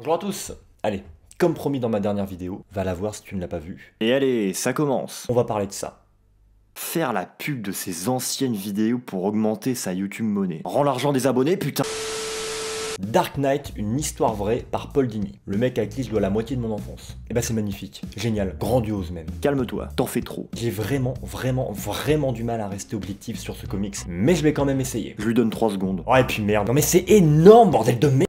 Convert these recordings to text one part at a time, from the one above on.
Bonjour à tous. Allez, comme promis dans ma dernière vidéo, va la voir si tu ne l'as pas vue. Et allez, ça commence. On va parler de ça. Faire la pub de ses anciennes vidéos pour augmenter sa YouTube monnaie. Rends l'argent des abonnés, putain. Dark Knight, une histoire vraie par Paul Dini. Le mec à qui je dois la moitié de mon enfance. Et bah c'est magnifique, génial, grandiose même. Calme-toi, t'en fais trop. J'ai vraiment du mal à rester objectif sur ce comics, mais je vais quand même essayer. Je lui donne 3 secondes. Oh et puis merde, non mais c'est énorme bordel de merde.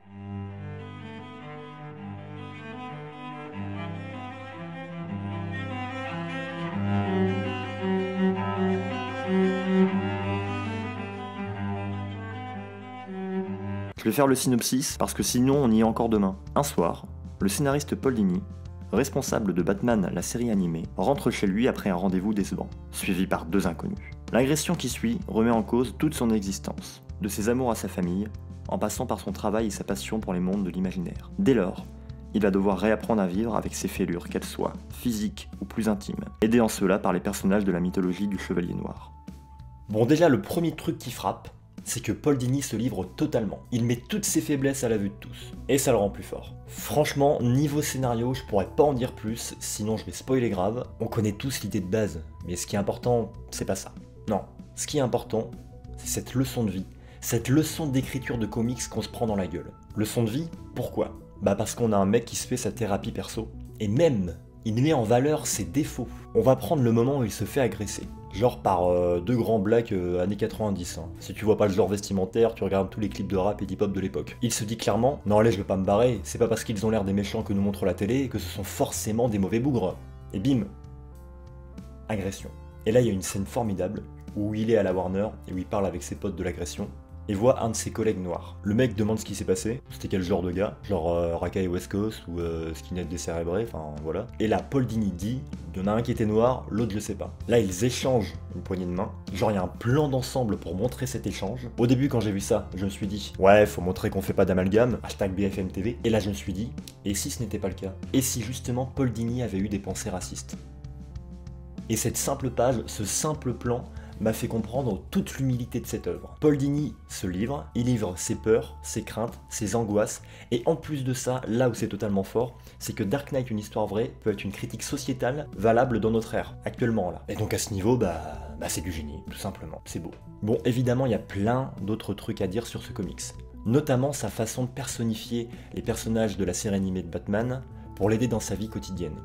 Je vais faire le synopsis parce que sinon on y est encore demain. Un soir, le scénariste Paul Dini, responsable de Batman la série animée, rentre chez lui après un rendez-vous décevant, suivi par 2 inconnus. L'agression qui suit remet en cause toute son existence, de ses amours à sa famille, en passant par son travail et sa passion pour les mondes de l'imaginaire. Dès lors, il va devoir réapprendre à vivre avec ses fêlures, qu'elles soient physiques ou plus intimes, aidé en cela par les personnages de la mythologie du Chevalier Noir. Bon déjà le premier truc qui frappe, c'est que Paul Dini se livre totalement. Il met toutes ses faiblesses à la vue de tous. Et ça le rend plus fort. Franchement, niveau scénario, je pourrais pas en dire plus, sinon je vais spoiler grave. On connaît tous l'idée de base, mais ce qui est important, c'est pas ça. Non, ce qui est important, c'est cette leçon de vie. Cette leçon d'écriture de comics qu'on se prend dans la gueule. Leçon de vie, pourquoi? Bah parce qu'on a un mec qui se fait sa thérapie perso. Et même, il met en valeur ses défauts. On va prendre le moment où il se fait agresser. Genre par 2 grands blacks années 90. Hein. Si tu vois pas le genre vestimentaire, tu regardes tous les clips de rap et d'hip-hop de l'époque. Il se dit clairement, non allez je vais pas me barrer, c'est pas parce qu'ils ont l'air des méchants que nous montre la télé que ce sont forcément des mauvais bougres. Et bim, agression. Et là il y a une scène formidable où il est à la Warner et où il parle avec ses potes de l'agression. Et voit un de ses collègues noirs. Le mec demande ce qui s'est passé, c'était quel genre de gars, genre Rakai West Coast ou Skinhead décérébré, enfin voilà. Et là, Paul Dini dit, il y en a un qui était noir, l'autre je sais pas. Là, ils échangent une poignée de main, genre il y a un plan d'ensemble pour montrer cet échange. Au début, quand j'ai vu ça, je me suis dit, ouais, faut montrer qu'on fait pas d'amalgame, hashtag BFM TV. Et là, je me suis dit, et si ce n'était pas le cas? Et si justement Paul Dini avait eu des pensées racistes? Et cette simple page, ce simple plan, m'a fait comprendre toute l'humilité de cette œuvre. Paul Dini se livre, il livre ses peurs, ses craintes, ses angoisses, et en plus de ça, là où c'est totalement fort, c'est que Dark Knight, une histoire vraie, peut être une critique sociétale valable dans notre ère, actuellement là. Et donc à ce niveau, c'est du génie, tout simplement, c'est beau. Bon, évidemment, il y a plein d'autres trucs à dire sur ce comics, notamment sa façon de personnifier les personnages de la série animée de Batman pour l'aider dans sa vie quotidienne.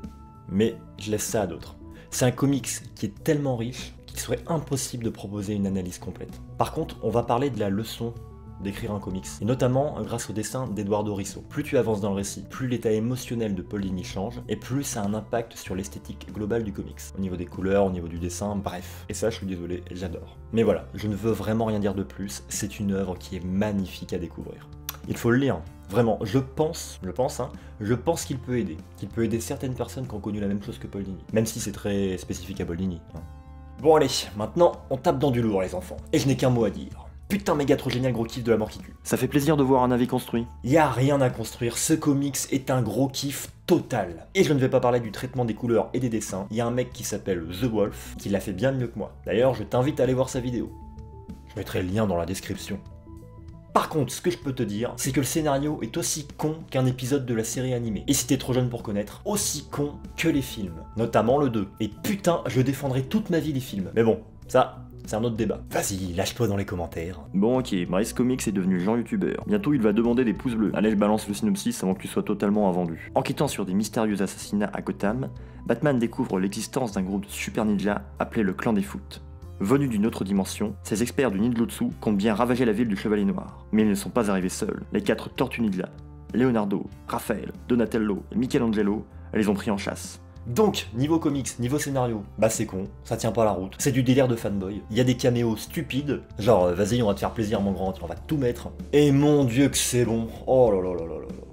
Mais je laisse ça à d'autres. C'est un comics qui est tellement riche qu'il serait impossible de proposer une analyse complète. Par contre, on va parler de la leçon d'écrire un comics, et notamment grâce au dessin d'Eduardo Risso. Plus tu avances dans le récit, plus l'état émotionnel de Paul Dini change, et plus ça a un impact sur l'esthétique globale du comics. Au niveau des couleurs, au niveau du dessin, bref. Et ça, je suis désolé, j'adore. Mais voilà, je ne veux vraiment rien dire de plus, c'est une œuvre qui est magnifique à découvrir. Il faut le lire. Vraiment, je pense qu'il peut aider certaines personnes qui ont connu la même chose que Paul Dini. Même si c'est très spécifique à Paul Dini. Hein. Bon allez, maintenant, on tape dans du lourd les enfants. Et je n'ai qu'un mot à dire. Putain méga trop génial, gros kiff de la mort qui tue. Ça fait plaisir de voir un avis construit. Y a rien à construire, ce comics est un gros kiff total. Et je ne vais pas parler du traitement des couleurs et des dessins. Il y a un mec qui s'appelle The Wolf, qui l'a fait bien mieux que moi. D'ailleurs, je t'invite à aller voir sa vidéo. Je mettrai le lien dans la description. Par contre, ce que je peux te dire, c'est que le scénario est aussi con qu'un épisode de la série animée. Et si t'es trop jeune pour connaître, aussi con que les films. Notamment le 2. Et putain, je défendrai toute ma vie les films. Mais bon, ça, c'est un autre débat. Vas-y, lâche-toi dans les commentaires. Bon ok, Bryce Comics est devenu Jean YouTubeur. Bientôt il va demander des pouces bleus. Allez, je balance le synopsis avant que tu sois totalement invendu. Enquêtant sur des mystérieux assassinats à Gotham, Batman découvre l'existence d'un groupe de super ninjas appelé le Clan des Foot. Venus d'une autre dimension, ces experts du ninjutsu comptent bien ravager la ville du Chevalier Noir. Mais ils ne sont pas arrivés seuls. Les 4 Tortues Ninja, Leonardo, Raphaël, Donatello et Michelangelo, les ont pris en chasse. Donc, niveau comics, niveau scénario, c'est con, ça tient pas la route, c'est du délire de fanboy. Il y a des caméos stupides, genre vas-y on va te faire plaisir mon grand, on va tout mettre. Et mon dieu que c'est bon, oh là là là là là là.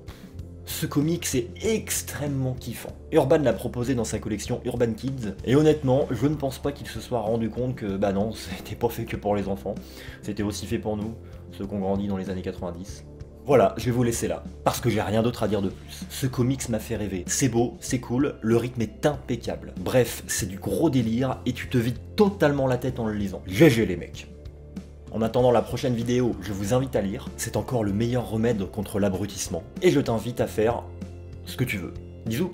Ce comics est extrêmement kiffant. Urban l'a proposé dans sa collection Urban Kids, et honnêtement, je ne pense pas qu'il se soit rendu compte que, non, c'était pas fait que pour les enfants, c'était aussi fait pour nous, ceux qui ont grandi dans les années 90. Voilà, je vais vous laisser là, parce que j'ai rien d'autre à dire de plus. Ce comics m'a fait rêver. C'est beau, c'est cool, le rythme est impeccable. Bref, c'est du gros délire, et tu te vides totalement la tête en le lisant. GG les mecs. En attendant la prochaine vidéo, je vous invite à lire, c'est encore le meilleur remède contre l'abrutissement, et je t'invite à faire ce que tu veux. Bisous.